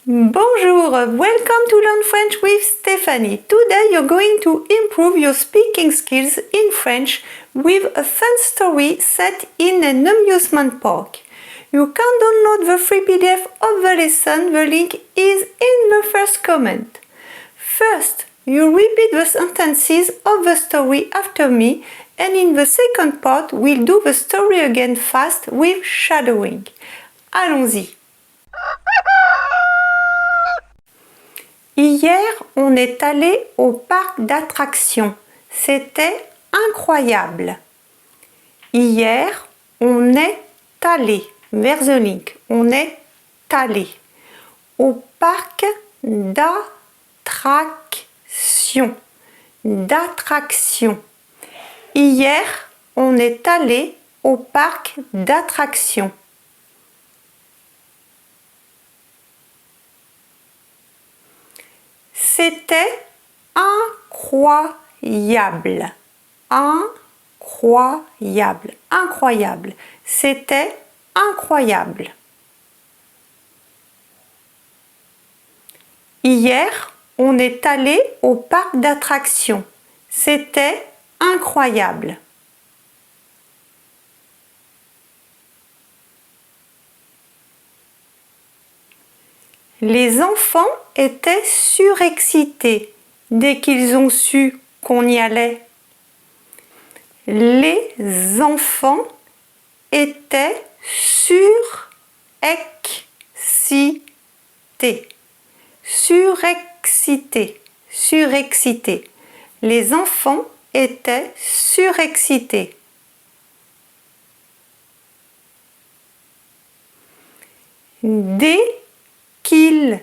Bonjour, welcome to Learn French with Stephanie. Today you're going to improve your speaking skills in French with a fun story set in an amusement park. You can download the free PDF of the lesson, the link is in the first comment. First, you repeat the sentences of the story after me, and in the second part, we'll do the story again fast with shadowing. Allons-y. Hier, on est allé au parc d'attractions. C'était incroyable. Hier, on est allé, vers the link, on est allé au parc d'attractions. D'attractions. Hier, on est allé au parc d'attractions. C'était incroyable. Incroyable. Incroyable. C'était incroyable. Hier, on est allé au parc d'attractions. C'était incroyable. Les enfants étaient surexcités dès qu'ils ont su qu'on y allait. Les enfants étaient surexcités. Surexcités. Surexcités. Les enfants étaient surexcités. Dès qu'ils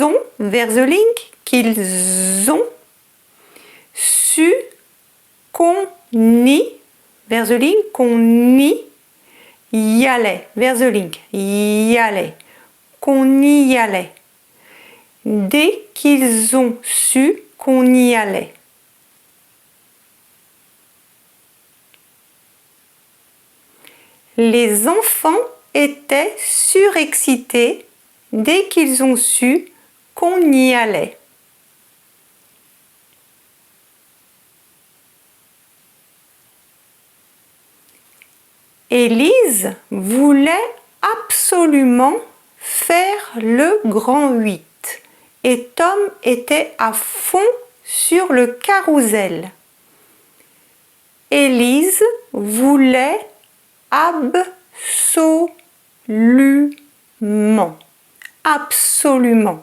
ont, vers the link, qu'ils ont su qu'on y, vers the link, qu'on y allait, vers the link, y allait, qu'on y allait. Dès qu'ils ont su qu'on y allait. Les enfants étaient surexcités dès qu'ils ont su qu'on y allait. Élise voulait absolument faire le grand 8 et Tom était à fond sur le carrousel. Élise voulait absolument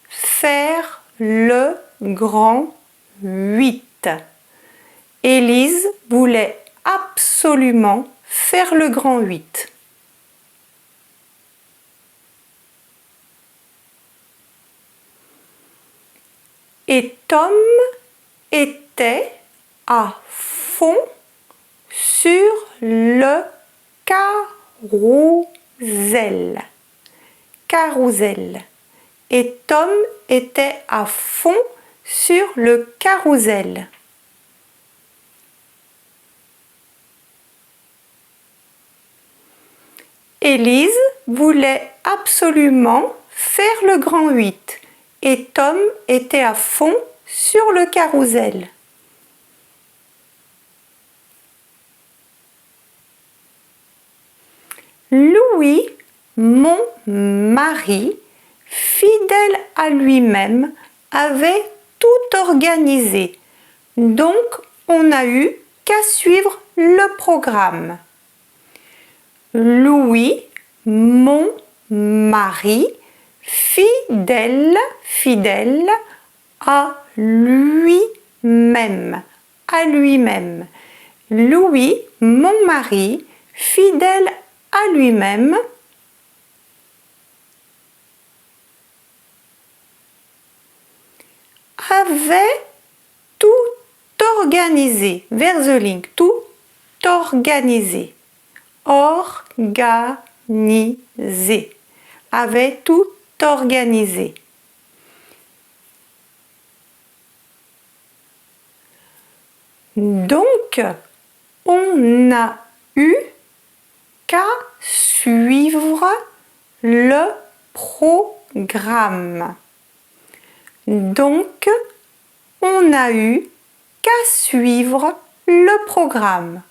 faire le grand 8. Élise voulait absolument faire le grand 8. Et Tom était à fond sur le carrousel. Carrousel. Et Tom était à fond sur le carrousel. Élise voulait absolument faire le grand 8 et Tom était à fond sur le carrousel. Louis, mon mari, fidèle à lui-même, avait tout organisé. Donc, on n'a eu qu'à suivre le programme. Louis, mon mari, fidèle à lui-même. À lui-même. Louis, mon mari, fidèle à lui-même, avait tout organisé, vers the link, tout organisé, organisé, avait tout organisé. Donc, on n'a eu qu'à suivre le programme. Donc, on n'a eu qu'à suivre le programme.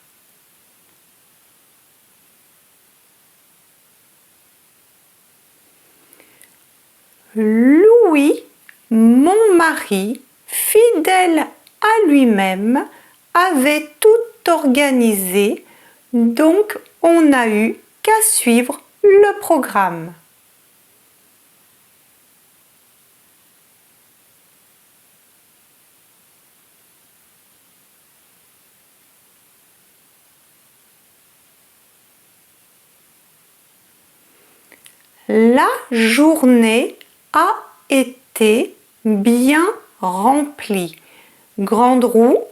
Louis, mon mari, fidèle à lui-même, avait tout organisé, donc on n'a eu qu'à suivre le programme. La journée a été bien remplie. Grande roue,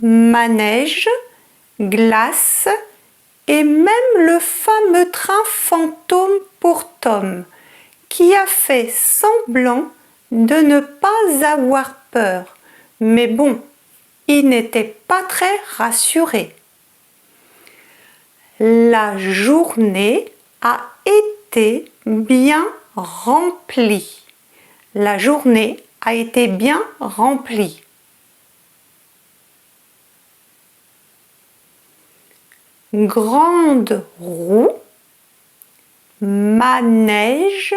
manège, glace et même le fameux train fantôme pour Tom, qui a fait semblant de ne pas avoir peur. Mais bon, il n'était pas très rassuré. La journée a été bien remplie. La journée a été bien remplie. Grande roue, manège,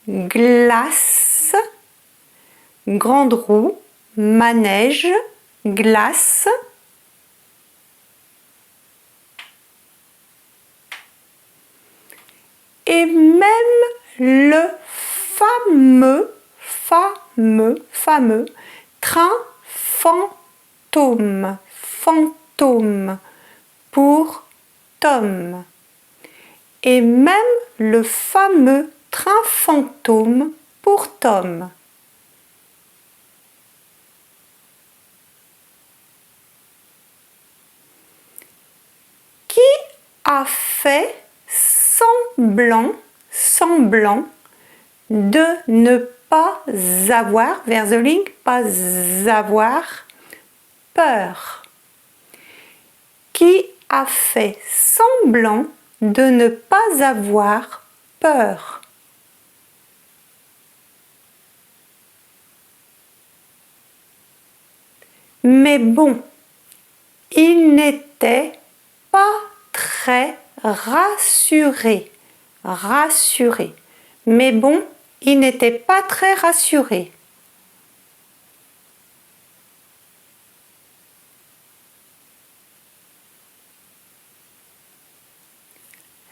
glace, grande roue, manège, glace. Et même le fameux train fantôme, pour Tom. Et même le fameux train fantôme pour Tom. Qui a fait semblant de ne pas avoir, vers the link, pas avoir peur. Qui a fait semblant de ne pas avoir peur. Mais bon, il n'était pas très rassuré. Mais bon, il n'était pas très rassuré.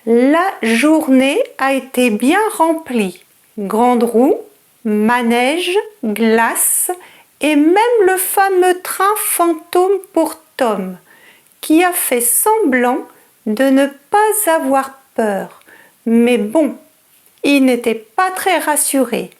La journée a été bien remplie. Grande roue, manège, glace et même le fameux train fantôme pour Tom, qui a fait semblant de ne pas avoir peur. Mais bon, il n'était pas très rassuré.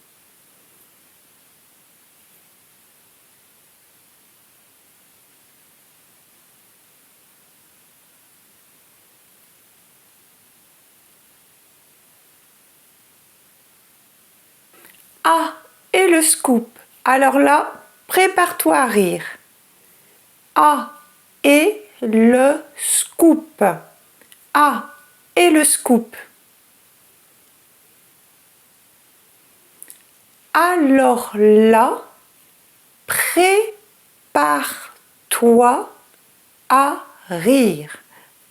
Ah, et le scoop. Alors là, prépare-toi à rire. Ah, et le scoop. Ah, et le scoop. Alors là, prépare-toi à rire.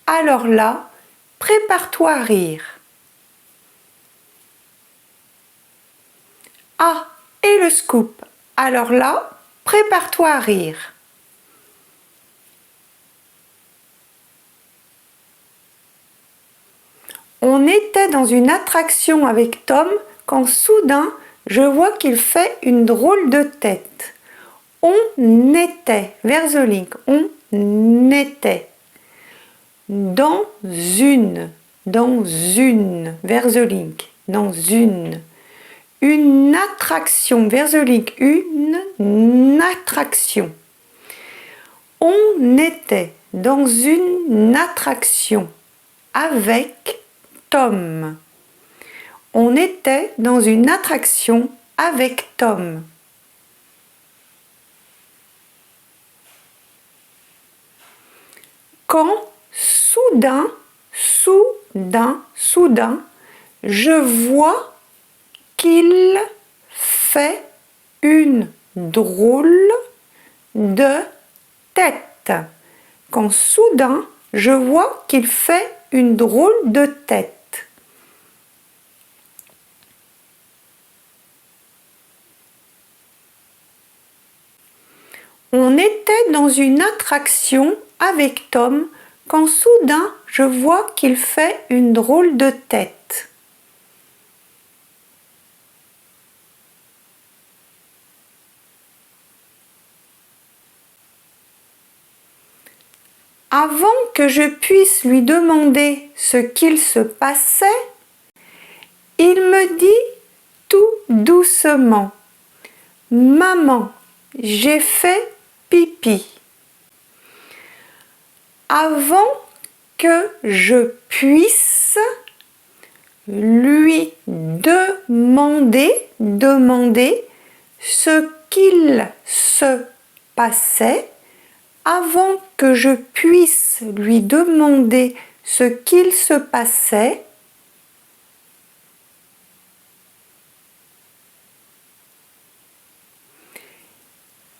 Alors là, prépare-toi à rire. Ah, et le scoop. Alors là, prépare-toi à rire. On était dans une attraction avec Tom quand soudain, je vois qu'il fait une drôle de tête. On était, vers the link, on était dans une, vers the link, dans une attraction, vers the link, une attraction. On était dans une attraction avec Tom. On était dans une attraction avec Tom. Quand soudain, Je vois qu'il fait une drôle de tête. Quand soudain, je vois qu'il fait une drôle de tête. On était dans une attraction avec Tom quand soudain je vois qu'il fait une drôle de tête. Avant que je puisse lui demander ce qu'il se passait, il me dit tout doucement: Maman, j'ai fait pipi. Avant que je puisse lui demander ce qu'il se passait, avant que je puisse lui demander ce qu'il se passait,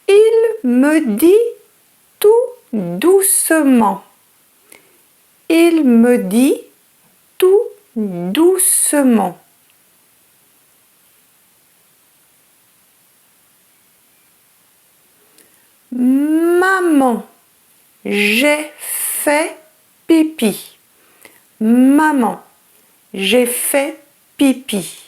il me dit tout doucement. Il me dit tout doucement. Maman, j'ai fait pipi. Maman, j'ai fait pipi.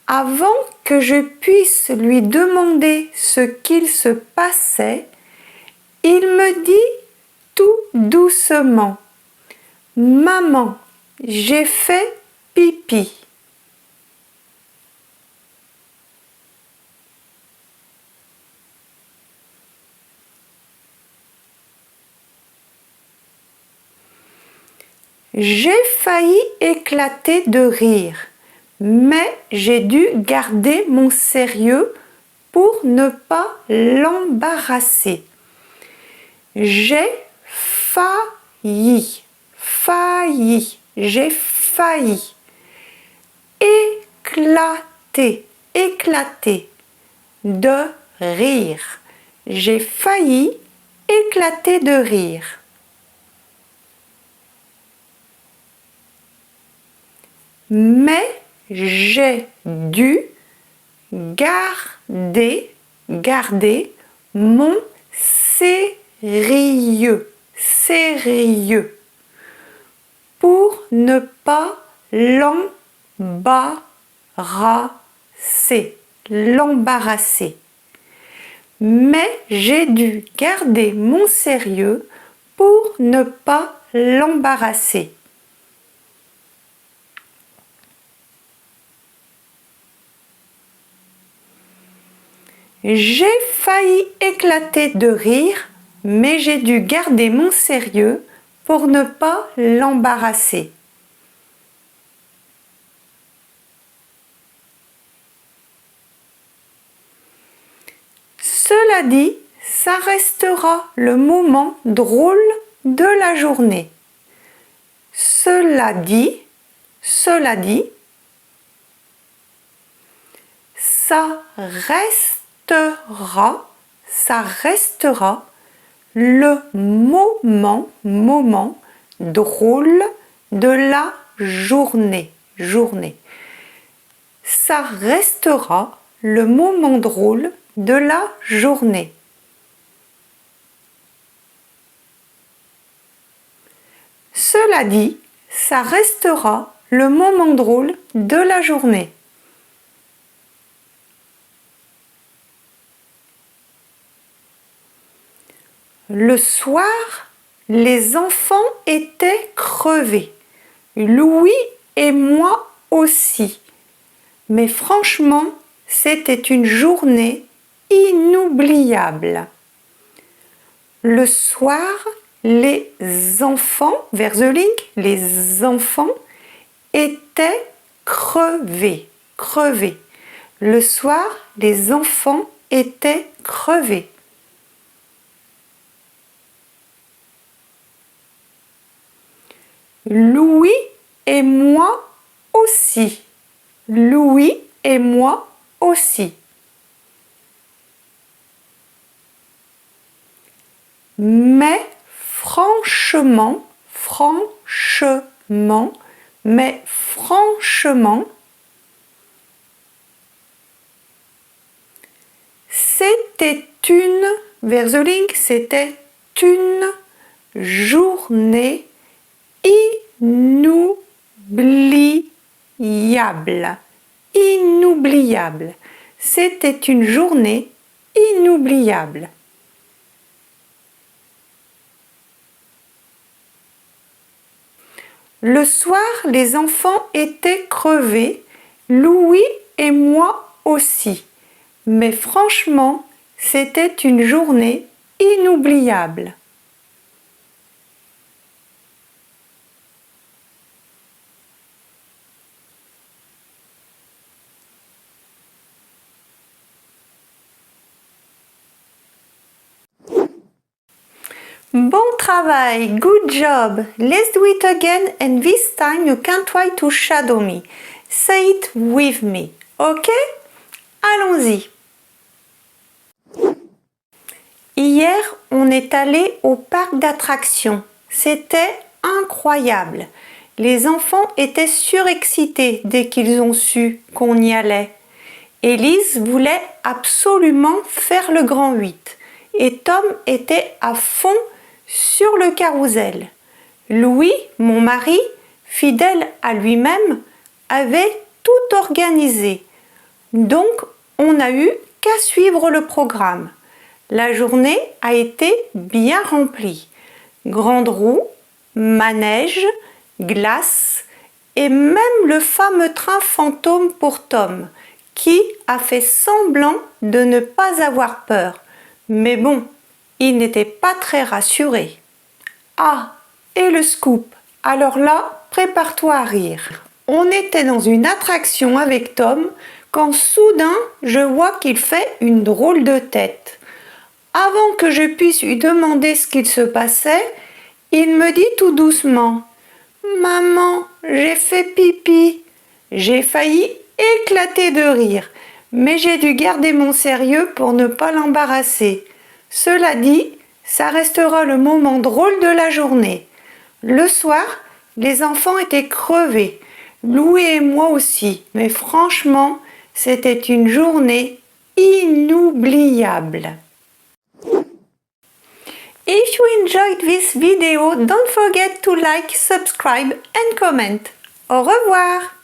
Avant que je puisse lui demander ce qu'il se passait, il me dit tout doucement: Maman, j'ai fait pipi. J'ai failli éclater de rire, mais j'ai dû garder mon sérieux pour ne pas l'embarrasser. J'ai failli, j'ai failli éclater de rire. J'ai failli éclater de rire. Mais j'ai dû garder mon sérieux pour ne pas l'embarrasser. Mais j'ai dû garder mon sérieux pour ne pas l'embarrasser. J'ai failli éclater de rire, mais j'ai dû garder mon sérieux pour ne pas l'embarrasser. Cela dit, ça restera le moment drôle de la journée. Cela dit, ça restera le moment drôle de la journée. Ça restera le moment drôle de la journée. Cela dit, ça restera le moment drôle de la journée. Le soir, les enfants étaient crevés. Louis et moi aussi. Mais franchement, c'était une journée inoubliable. Le soir, les enfants, vers the link, les enfants étaient crevés. Le soir, les enfants étaient crevés. Louis et moi aussi. Louis et moi aussi. Mais franchement, mais franchement, c'était c'était une journée inoubliable. Inoubliable. C'était une journée inoubliable. Le soir, les enfants étaient crevés, Louis et moi aussi. Mais franchement, c'était une journée inoubliable. Bon travail, good job. Let's do it again and this time you can try to shadow me. Say it with me, ok? Allons-y. Hier, on est allé au parc d'attractions. C'était incroyable. Les enfants étaient surexcités dès qu'ils ont su qu'on y allait. Élise voulait absolument faire le grand 8 et Tom était à fond sur le carrousel. Louis, mon mari, fidèle à lui-même, avait tout organisé. Donc, on n'a eu qu'à suivre le programme. La journée a été bien remplie. Grande roue, manège, glace et même le fameux train fantôme pour Tom, qui a fait semblant de ne pas avoir peur. Mais bon, il n'était pas très rassuré. Ah, et le scoop. Alors là, prépare-toi à rire. On était dans une attraction avec Tom quand soudain je vois qu'il fait une drôle de tête. Avant que je puisse lui demander ce qu'il se passait, il me dit tout doucement « Maman, j'ai fait pipi ». J'ai failli éclater de rire, mais j'ai dû garder mon sérieux pour ne pas l'embarrasser. Cela dit, ça restera le moment drôle de la journée. Le soir, les enfants étaient crevés, Louis et moi aussi, mais franchement, c'était une journée inoubliable. If you enjoyed this video, don't forget to like, subscribe and comment. Au revoir!